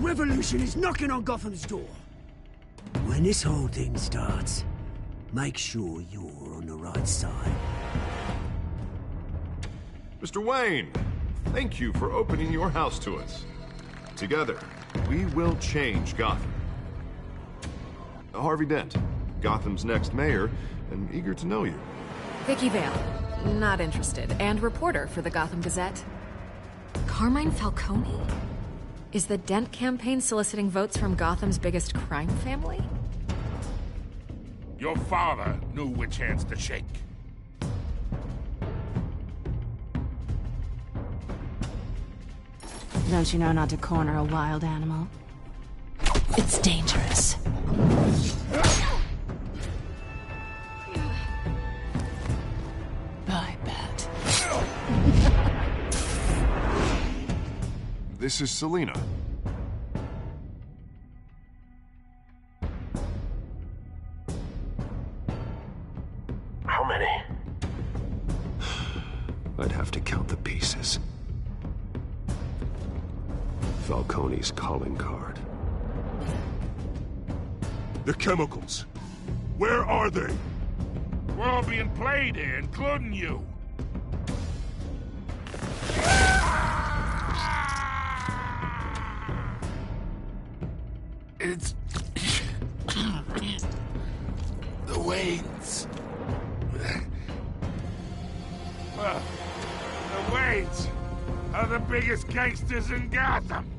Revolution is knocking on Gotham's door. When this whole thing starts, make sure you're on the right side. Mr. Wayne, thank you for opening your house to us. Together, we will change Gotham. Harvey Dent, Gotham's next mayor, and eager to know you. Vicky Vale, not interested, and reporter for the Gotham Gazette. Carmine Falcone? Is the Dent campaign soliciting votes from Gotham's biggest crime family? Your father knew which hands to shake. Don't you know not to corner a wild animal? It's dangerous. Bye, Bat. This is Selina. How many? I'd have to count the pieces. Falcone's calling card. The chemicals. Where are they? We're all being played here, including you. It's... the Waynes. Well, the Waynes are the biggest gangsters in Gotham.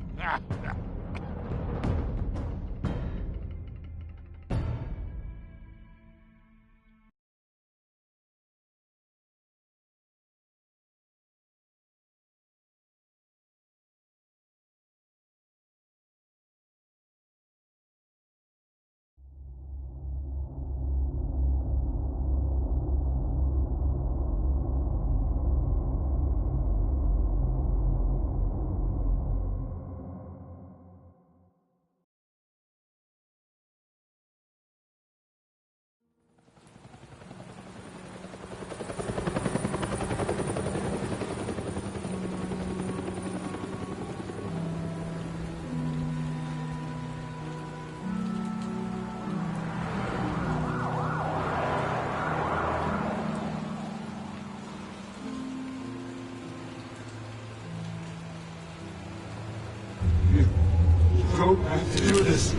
Don't have to do this.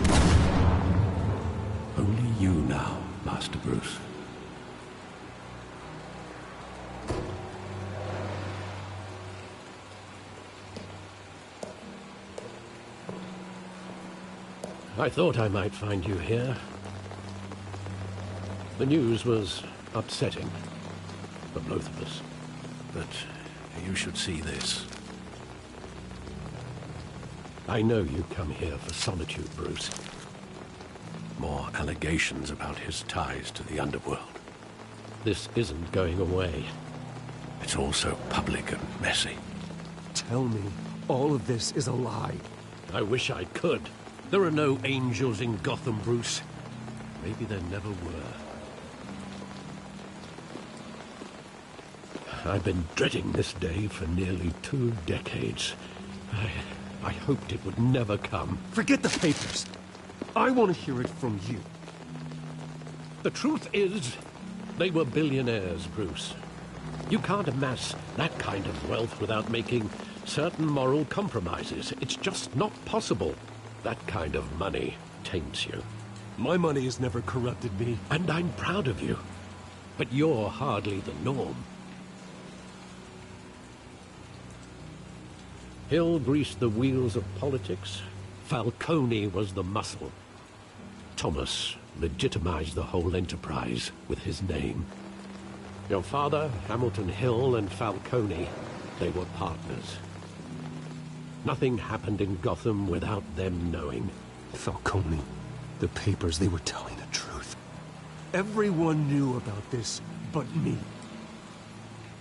Only you now, Master Bruce. I thought I might find you here. The news was upsetting for both of us. But you should see this. I know you come here for solitude, Bruce. More allegations about his ties to the underworld. This isn't going away. It's all so public and messy. Tell me, all of this is a lie. I wish I could. There are no angels in Gotham, Bruce. Maybe there never were. I've been dreading this day for nearly 2 decades. I hoped it would never come. Forget the papers. I want to hear it from you. The truth is, they were billionaires, Bruce. You can't amass that kind of wealth without making certain moral compromises. It's just not possible. That kind of money taints you. My money has never corrupted me. And I'm proud of you. But you're hardly the norm. Hill greased the wheels of politics. Falcone was the muscle. Thomas legitimized the whole enterprise with his name. Your father, Hamilton Hill, and Falcone, they were partners. Nothing happened in Gotham without them knowing. Falcone, the papers, they were telling the truth. Everyone knew about this but me.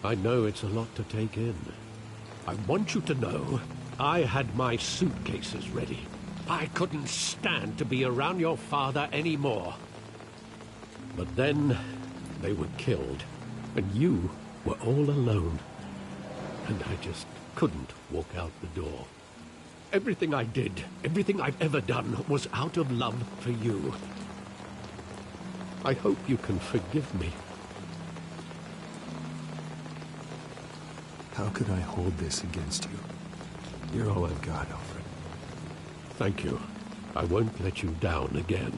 I know it's a lot to take in. I want you to know, I had my suitcases ready. I couldn't stand to be around your father anymore. But then, they were killed, and you were all alone. And I just couldn't walk out the door. Everything I did, everything I've ever done, was out of love for you. I hope you can forgive me. How could I hold this against you? You're all I've got, Alfred. Thank you. I won't let you down again.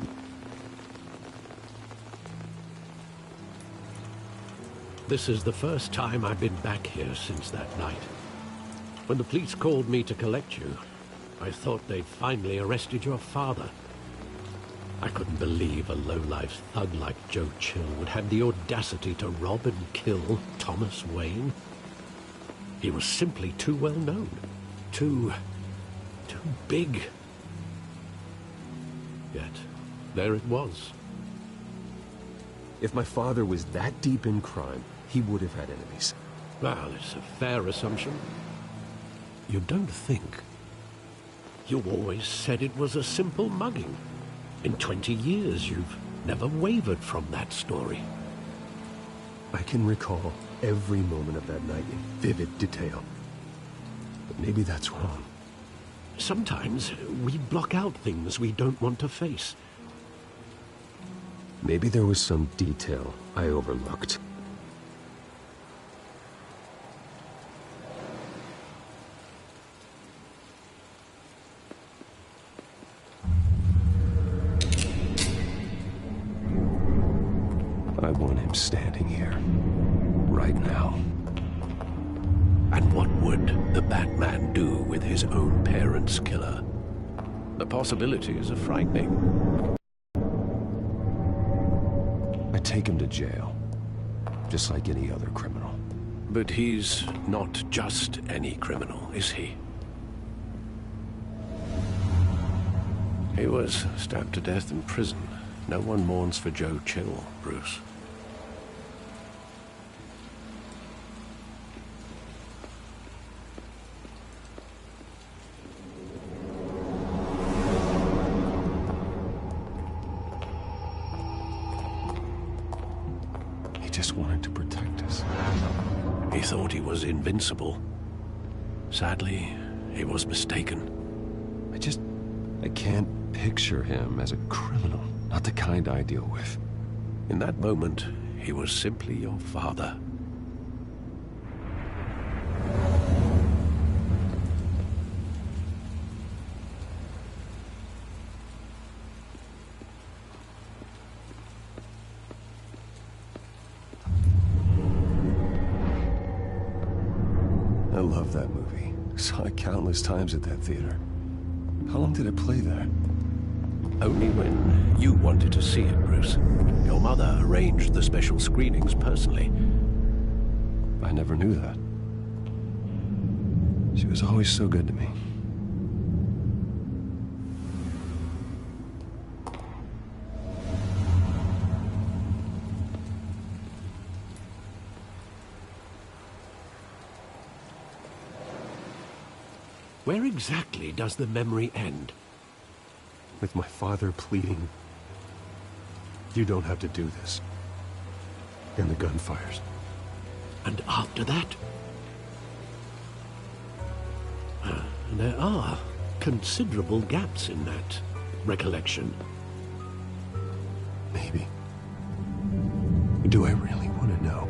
This is the first time I've been back here since that night. When the police called me to collect you, I thought they'd finally arrested your father. I couldn't believe a low-life thug like Joe Chill would have the audacity to rob and kill Thomas Wayne. He was simply too well known. Too big. Yet, there it was. If my father was that deep in crime, he would have had enemies. Well, it's a fair assumption. You don't think? You always said it was a simple mugging. In 20 years, you've never wavered from that story. I can recall every moment of that night in vivid detail. But maybe that's wrong. Sometimes we block out things we don't want to face. Maybe there was some detail I overlooked. I want him standing here, right now. And what would the Batman do with his own parents' killer? The possibilities are frightening. I take him to jail, just like any other criminal. But he's not just any criminal, is he? He was stabbed to death in prison. No one mourns for Joe Chill, Bruce. Just wanted to protect us. He thought he was invincible. Sadly, he was mistaken. I can't picture him as a criminal. Not the kind I deal with. In that moment, he was simply your father. I love that movie. Saw it countless times at that theater. How long did it play there? Only when you wanted to see it, Bruce. Your mother arranged the special screenings personally. I never knew that. She was always so good to me. Where exactly does the memory end? With my father pleading, "You don't have to do this." And the gunfires. And after that? There are considerable gaps in that recollection. Maybe. Do I really want to know?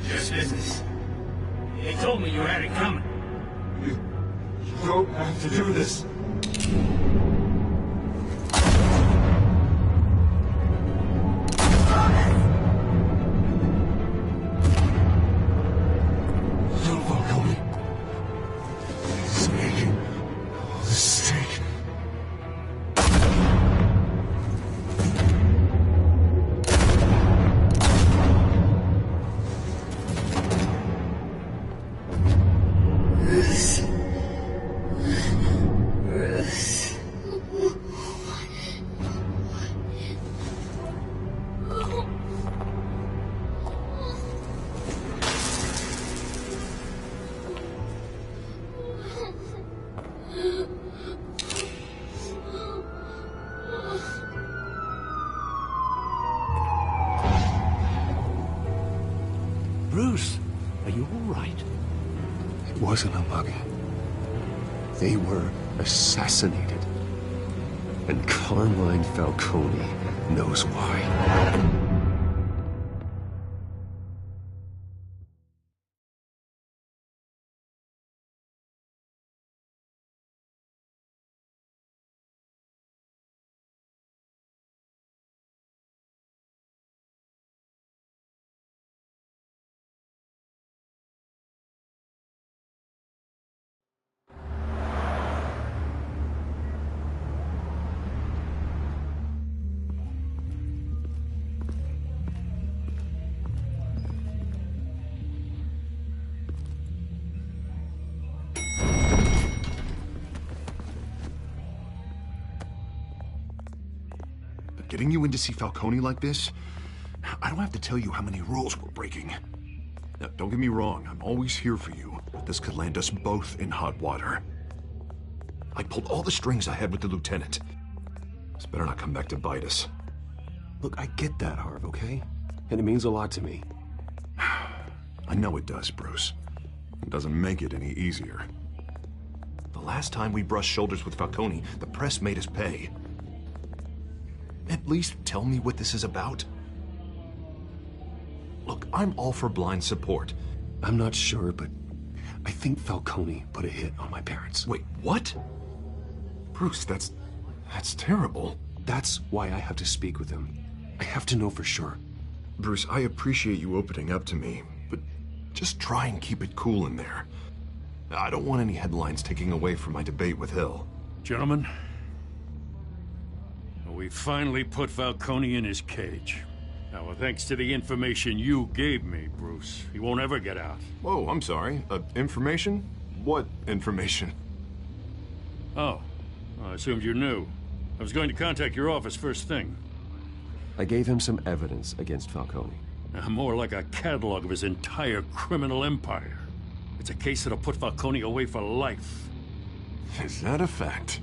Just business. They told me you had it coming. You don't have to do this. Don't follow me. He's making a mistake. Bruce, are you all right? It wasn't a mugging. They were assassinated. And Carmine Falcone knows why. Getting you in to see Falcone like this, I don't have to tell you how many rules we're breaking. Now, don't get me wrong, I'm always here for you, but this could land us both in hot water. I pulled all the strings I had with the lieutenant. This better not come back to bite us. Look, I get that, Harv, okay? And it means a lot to me. I know it does, Bruce. It doesn't make it any easier. The last time we brushed shoulders with Falcone, the press made us pay. At least tell me what this is about. Look, I'm all for blind support. I'm not sure, but I think Falcone put a hit on my parents. Wait, what? Bruce, that's terrible. That's why I have to speak with him. I have to know for sure. Bruce, I appreciate you opening up to me, but just try and keep it cool in there. I don't want any headlines taking away from my debate with Hill. Gentlemen, we finally put Falcone in his cage. Now, thanks to the information you gave me, Bruce, he won't ever get out. Whoa, I'm sorry. Information? What information? Oh, I assumed you knew. I was going to contact your office first thing. I gave him some evidence against Falcone. More like a catalog of his entire criminal empire. It's a case that'll put Falcone away for life. Is that a fact?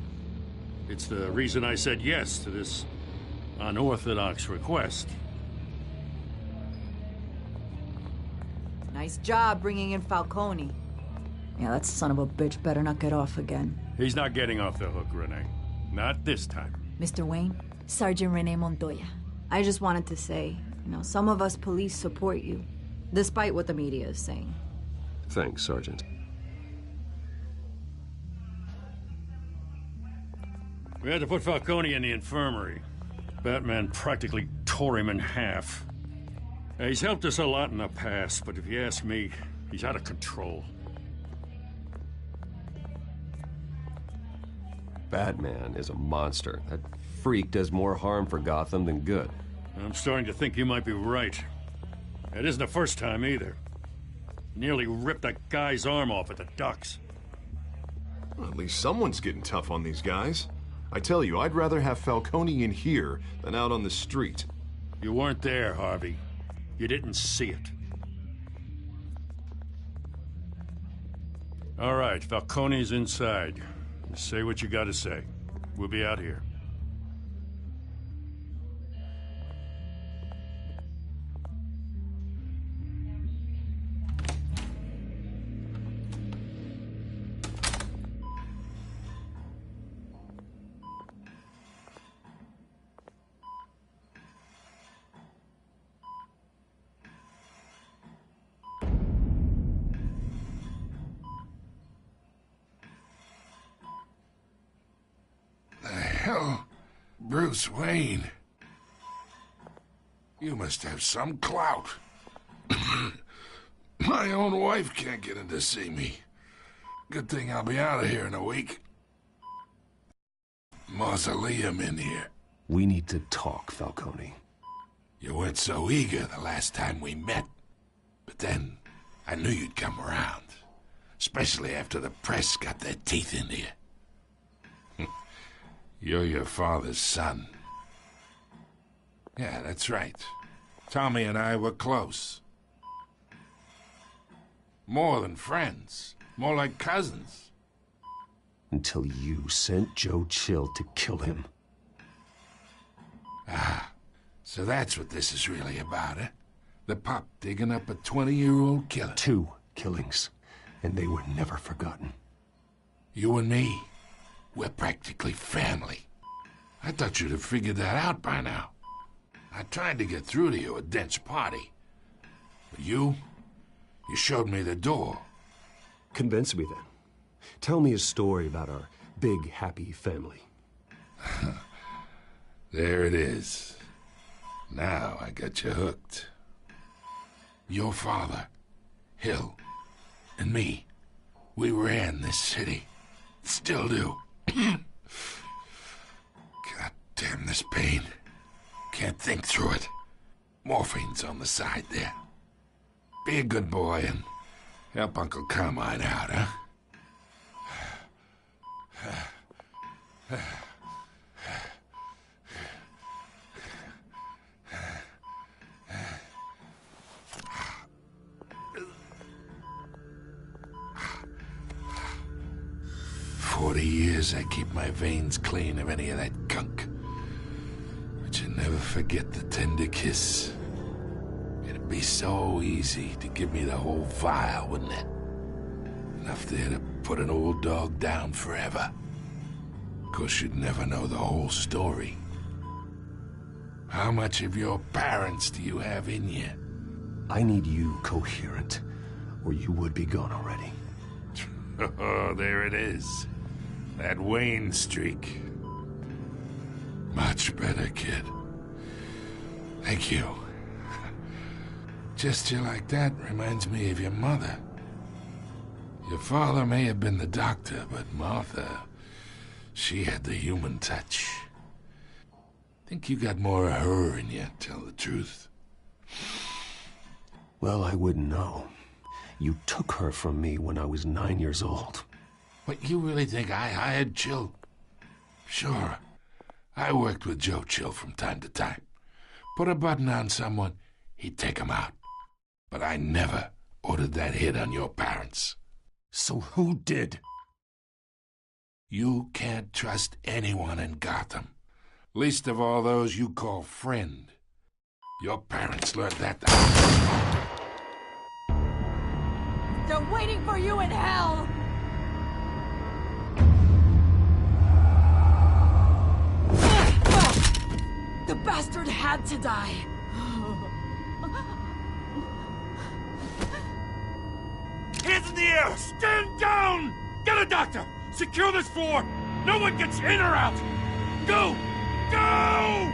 It's the reason I said yes to this unorthodox request. Nice job bringing in Falcone. Yeah, that son of a bitch better not get off again. He's not getting off the hook, Renee. Not this time. Mr. Wayne, Sergeant Renee Montoya. I just wanted to say, some of us police support you, despite what the media is saying. Thanks, Sergeant. We had to put Falcone in the infirmary. Batman practically tore him in half. He's helped us a lot in the past, but if you ask me, he's out of control. Batman is a monster. That freak does more harm for Gotham than good. I'm starting to think you might be right. It isn't the first time either. Nearly ripped a guy's arm off at the docks. Well, at least someone's getting tough on these guys. I tell you, I'd rather have Falcone in here than out on the street. You weren't there, Harvey. You didn't see it. All right, Falcone's inside. Say what you gotta say. We'll be out here. hell? Bruce Wayne? You must have some clout. My own wife can't get in to see me. Good thing I'll be out of here in a week. Mausoleum in here. We need to talk, Falcone. You weren't so eager the last time we met. But then, I knew you'd come around. Especially after the press got their teeth into you. You're your father's son. Yeah, that's right. Tommy and I were close. More than friends. More like cousins. Until you sent Joe Chill to kill him. Ah, so that's what this is really about, eh? The pup digging up a 20-year-old killer. 2 killings, and they were never forgotten. You and me, we're practically family. I thought you'd have figured that out by now. I tried to get through to you at Dent's party. But you showed me the door. Convince me then. Tell me a story about our big, happy family. There it is. Now I got you hooked. Your father, Hill, and me, we ran this city. Still do. God damn this pain. Can't think through it. Morphine's on the side there. Be a good boy and help Uncle Carmine out, huh? 40 years I keep my veins clean of any of that gunk. But you never forget the tender kiss. It'd be so easy to give me the whole vial, wouldn't it? Enough there to put an old dog down forever. Of course, you'd never know the whole story. How much of your parents do you have in you? I need you coherent, or you would be gone already. Oh, there it is. That Wayne streak. Much better, kid. Thank you. Gesture like that reminds me of your mother. Your father may have been the doctor, but Martha, she had the human touch. Think you got more of her in you, tell the truth. Well, I wouldn't know. You took her from me when I was 9 years old. What, you really think I hired Chill? Sure. I worked with Joe Chill from time to time. Put a button on someone, he'd take him out. But I never ordered that hit on your parents. So who did? You can't trust anyone in Gotham. Least of all those you call friend. Your parents learned that. They're waiting for you in hell! The bastard had to die. Hands in the air! Stand down! Get a doctor! Secure this floor! No one gets in or out! Go! Go!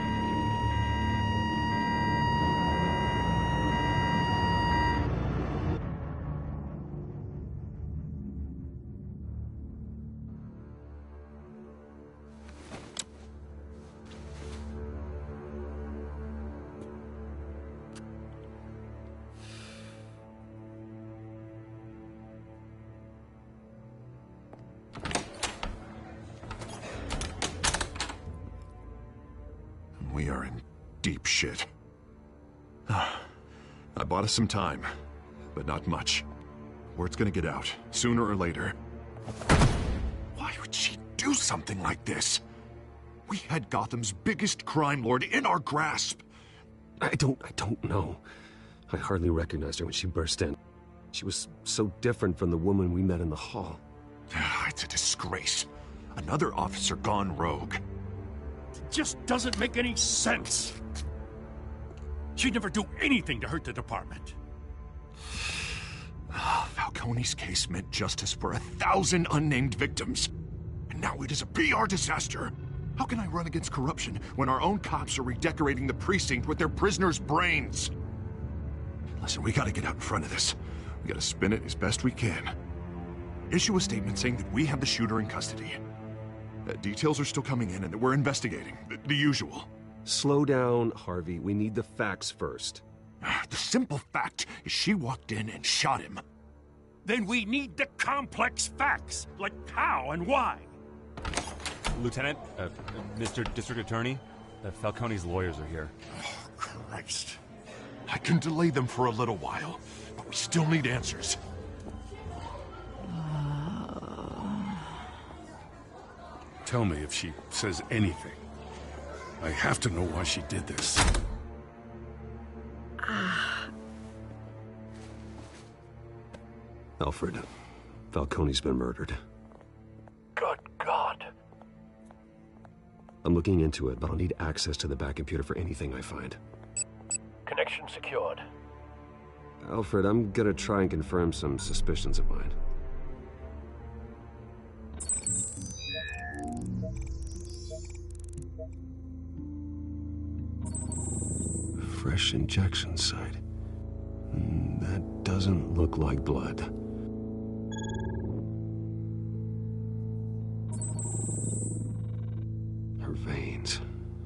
We are in deep shit. I bought us some time, but not much. Word's gonna get out, sooner or later. Why would she do something like this? We had Gotham's biggest crime lord in our grasp. I don't know. I hardly recognized her when she burst in. She was so different from the woman we met in the hall. It's a disgrace. Another officer gone rogue. Just doesn't make any sense. She'd never do anything to hurt the department. Falcone's case meant justice for 1,000 unnamed victims. And now it is a PR disaster. How can I run against corruption when our own cops are redecorating the precinct with their prisoners' brains? Listen, we gotta get out in front of this. We gotta spin it as best we can. Issue a statement saying that we have the shooter in custody. Details are still coming in and that we're investigating. The usual. Slow down, Harvey. We need the facts first. The simple fact is she walked in and shot him. Then we need the complex facts, like how and why. Lieutenant, Mr. District Attorney, Falcone's lawyers are here. Oh, Christ. I can delay them for a little while, but we still need answers. Tell me if she says anything. I have to know why she did this. Alfred, Falcone's been murdered. Good God. I'm looking into it, but I'll need access to the back computer for anything I find. Connection secured. Alfred, I'm gonna try and confirm some suspicions of mine. Fresh injection site. That doesn't look like blood. Her veins,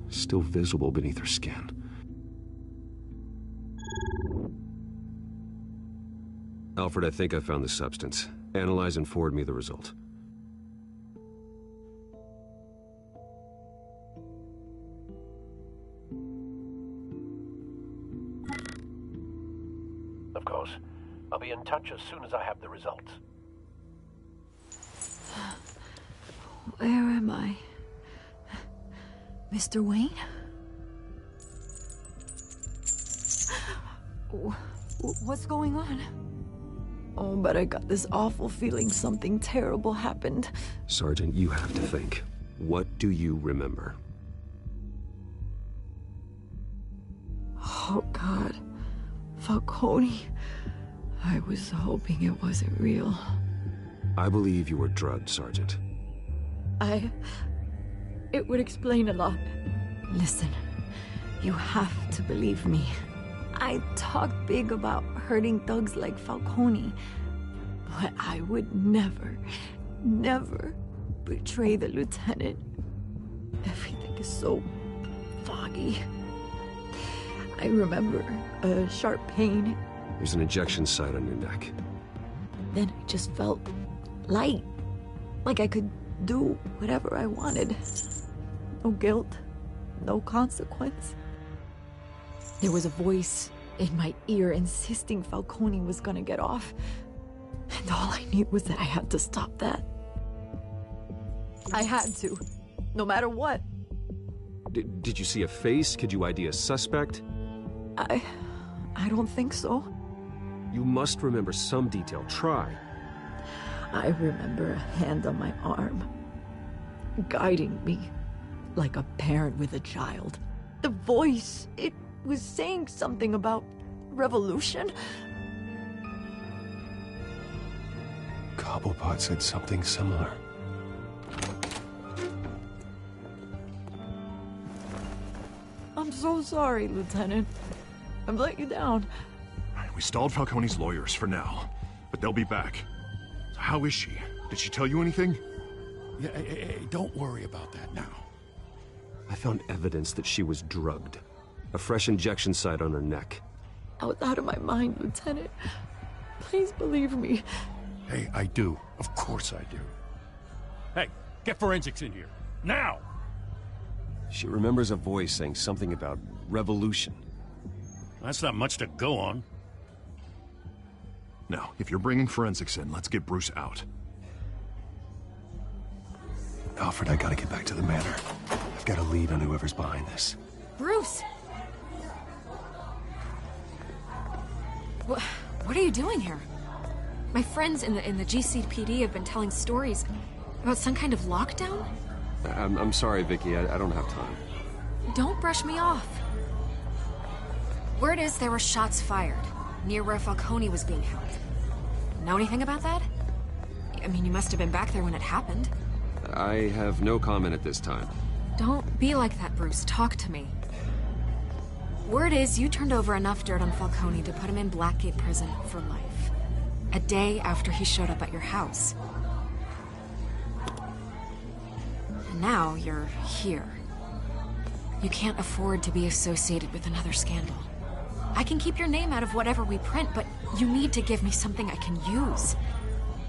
still visible beneath her skin. Alfred, I think I found the substance. Analyze and forward me the result. Of course. I'll be in touch as soon as I have the results. Where am I? Mr. Wayne? What's going on? Oh, but I got this awful feeling something terrible happened. Sergeant, you have to think. What do you remember? Oh, God. Falcone. I was hoping it wasn't real. I believe you were drugged, Sergeant. It would explain a lot. Listen, you have to believe me. I talk big about hurting thugs like Falcone, but I would never betray the lieutenant. Everything is so foggy. I remember a sharp pain. There's an injection site on your neck. Then I just felt light, like I could do whatever I wanted. No guilt, no consequence. There was a voice in my ear insisting Falcone was gonna get off. And all I knew was that I had to stop that. I had to, no matter what. Did you see a face? Could you ID a suspect? I don't think so. You must remember some detail. Try. I remember a hand on my arm, guiding me like a parent with a child. The voice, it was saying something about revolution. Cobblepot said something similar. I'm so sorry, Lieutenant. I've let you down. We stalled Falcone's lawyers for now, but they'll be back. So how is she? Did she tell you anything? Yeah, hey, don't worry about that now. I found evidence that she was drugged. A fresh injection site on her neck. I was out of my mind, Lieutenant. Please believe me. Hey, I do. Of course I do. Hey, get forensics in here. Now! She remembers a voice saying something about revolution. That's not much to go on. Now, if you're bringing forensics in, let's get Bruce out. Alfred, I gotta get back to the manor. I've got a lead on whoever's behind this. Bruce! What are you doing here? My friends in the GCPD have been telling stories about some kind of lockdown? I'm sorry, Vicky. I don't have time. Don't brush me off. Word is there were shots fired near where Falcone was being held. Know anything about that? I mean, you must have been back there when it happened. I have no comment at this time. Don't be like that, Bruce. Talk to me. Word is you turned over enough dirt on Falcone to put him in Blackgate Prison for life. A day after he showed up at your house. And now you're here. You can't afford to be associated with another scandal. I can keep your name out of whatever we print, but you need to give me something I can use.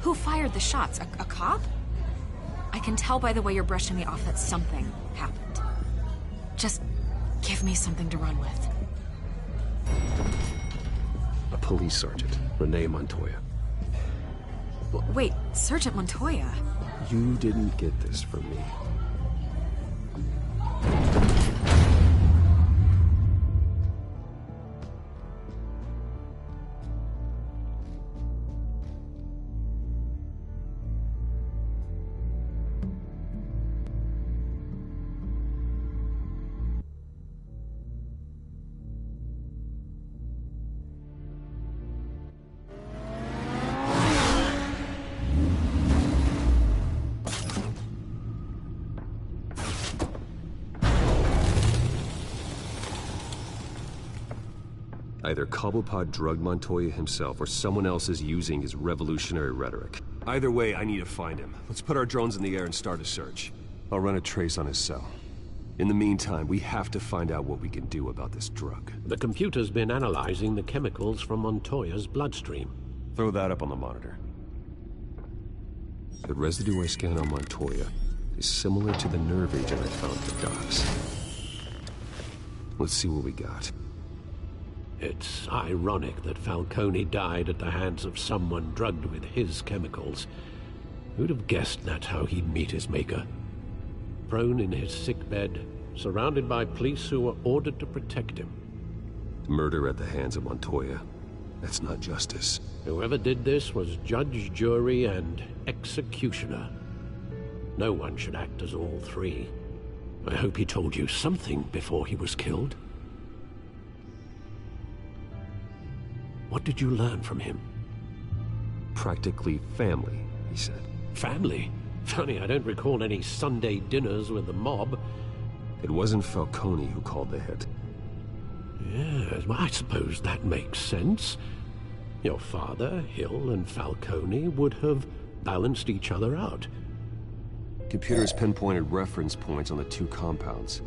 Who fired the shots? A cop? I can tell by the way you're brushing me off that something happened. Just give me something to run with. A police sergeant, Renee Montoya. Wait, Sergeant Montoya? You didn't get this from me. Either Cobblepot drugged Montoya himself, or someone else is using his revolutionary rhetoric. Either way, I need to find him. Let's put our drones in the air and start a search. I'll run a trace on his cell. In the meantime, we have to find out what we can do about this drug. The computer's been analyzing the chemicals from Montoya's bloodstream. Throw that up on the monitor. The residue I scanned on Montoya is similar to the nerve agent I found at the docks. Let's see what we got. It's ironic that Falcone died at the hands of someone drugged with his chemicals. Who'd have guessed that's how he'd meet his maker? Prone in his sickbed, surrounded by police who were ordered to protect him. Murder at the hands of Montoya. That's not justice. Whoever did this was judge, jury, and executioner. No one should act as all three. I hope he told you something before he was killed. What did you learn from him? Practically family, he said. Family? Funny, I don't recall any Sunday dinners with the mob. It wasn't Falcone who called the hit. Yes, well, I suppose that makes sense. Your father, Hill, and Falcone would have balanced each other out. Computers pinpointed reference points on the two compounds.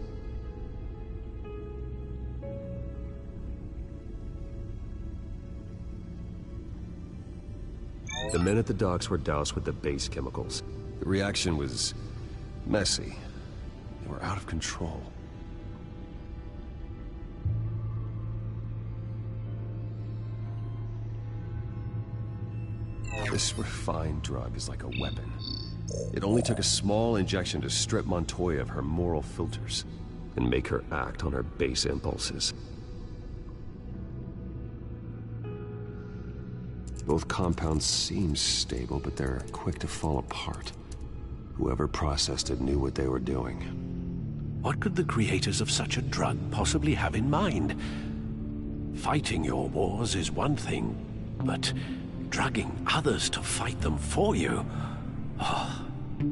The men at the docks were doused with the base chemicals. The reaction was messy. They were out of control. This refined drug is like a weapon. It only took a small injection to strip Montoya of her moral filters and make her act on her base impulses. Both compounds seem stable, but they're quick to fall apart. Whoever processed it knew what they were doing. What could the creators of such a drug possibly have in mind? Fighting your wars is one thing, but drugging others to fight them for you? Oh.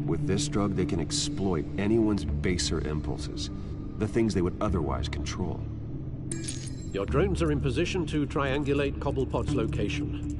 With this drug, they can exploit anyone's baser impulses, the things they would otherwise control. Your drones are in position to triangulate Cobblepot's location.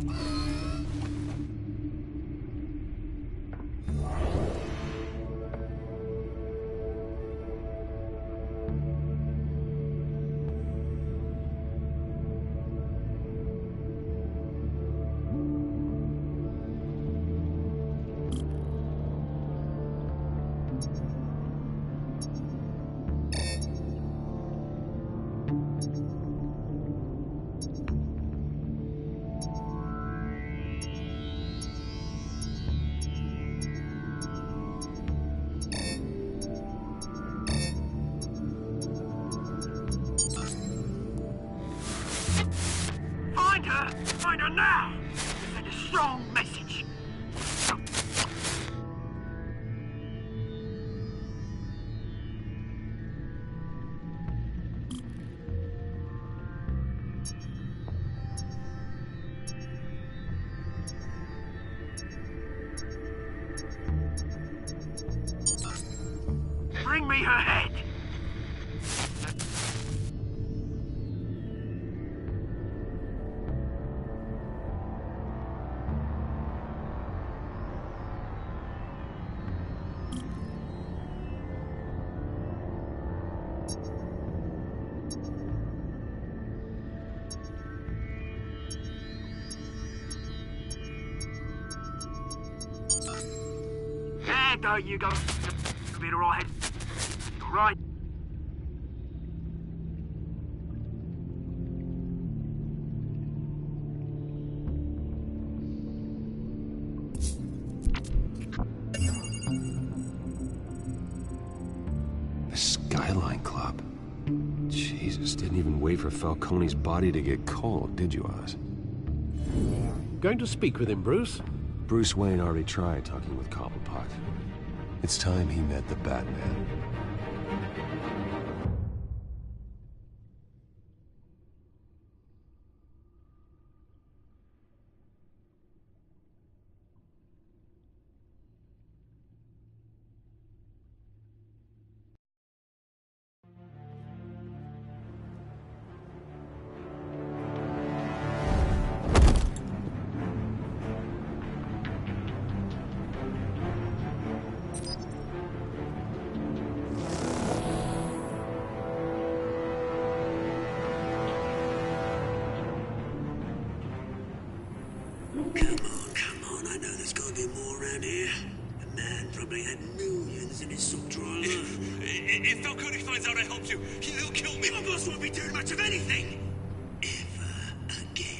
Find her now! Send a strong message. Bring me her head! There go, you go. You'll be alright. Right. The Skyline Club. Jesus, didn't even wait for Falcone's body to get cold, did you, Oz? Going to speak with him, Bruce? Bruce Wayne already tried talking with Cobblepot. It's time he met the Batman. man probably had millions in his sock drawer alone. If Falcone finds out I helped you, he'll kill me. My boss won't be doing much of anything. Ever again.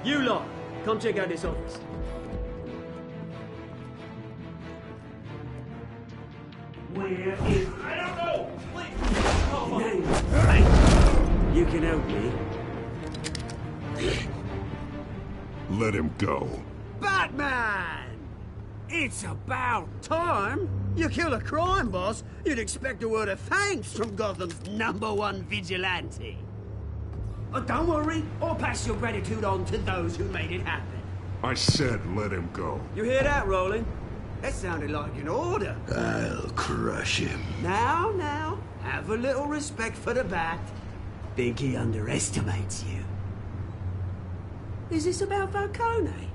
You lot, come check out this office. Where is... I don't know! Please! Hey, you can help me. Let him go. Batman! It's about time. You kill a crime boss, you'd expect a word of thanks from Gotham's #1 vigilante. Oh, don't worry, I'll pass your gratitude on to those who made it happen. I said let him go. You hear that, Roland? That sounded like an order. I'll crush him. Now, have a little respect for the Bat. Think he underestimates you. Is this about Falcone?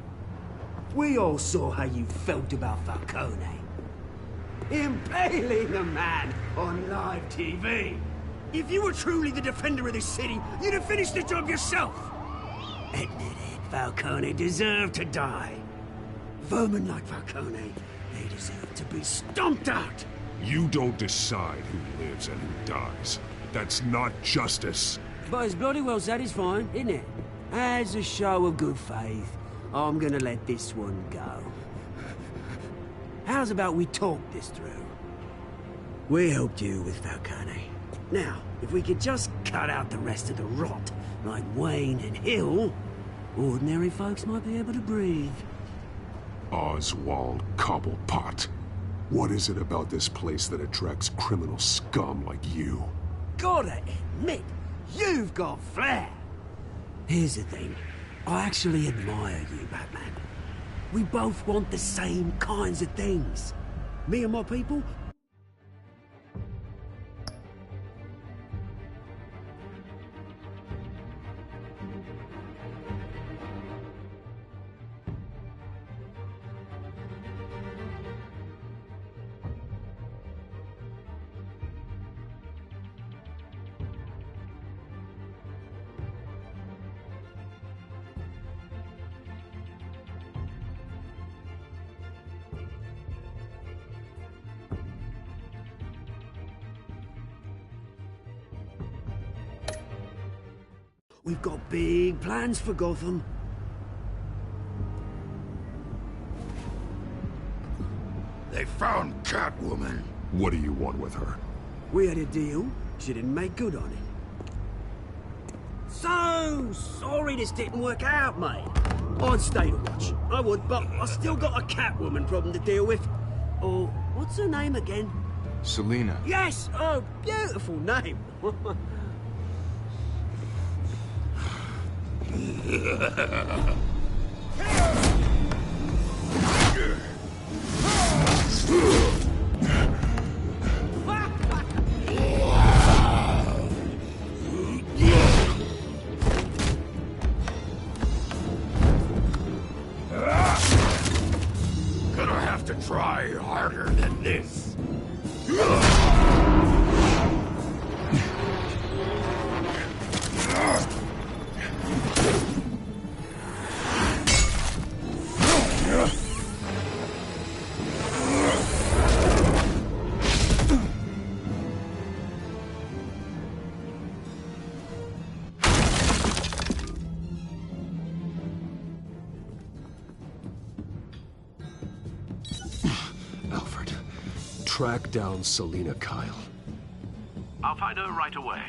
We all saw how you felt about Falcone. Impaling a man on live TV. If you were truly the defender of this city, you'd have finished the job yourself. Admit it, Falcone deserved to die. Vermin like Falcone, they deserve to be stomped out. You don't decide who lives and who dies. That's not justice. But it's bloody well satisfying, isn't it? As a show of good faith, I'm gonna let this one go. How's about we talk this through? We helped you with Falcone. Now, if we could just cut out the rest of the rot, like Wayne and Hill, ordinary folks might be able to breathe. Oswald Cobblepot. What is it about this place that attracts criminal scum like you? Gotta admit, you've got flair. Here's the thing. I actually admire you, Batman. We both want the same kinds of things. Me and my people... We've got big plans for Gotham. They found Catwoman. What do you want with her? We had a deal. She didn't make good on it. So sorry this didn't work out, mate. I'd stay to watch. I would, but I still got a Catwoman problem to deal with. Oh, what's her name again? Selina. Yes! Oh, beautiful name. Gonna have to try harder than this. Track down Selina Kyle. I'll find her right away.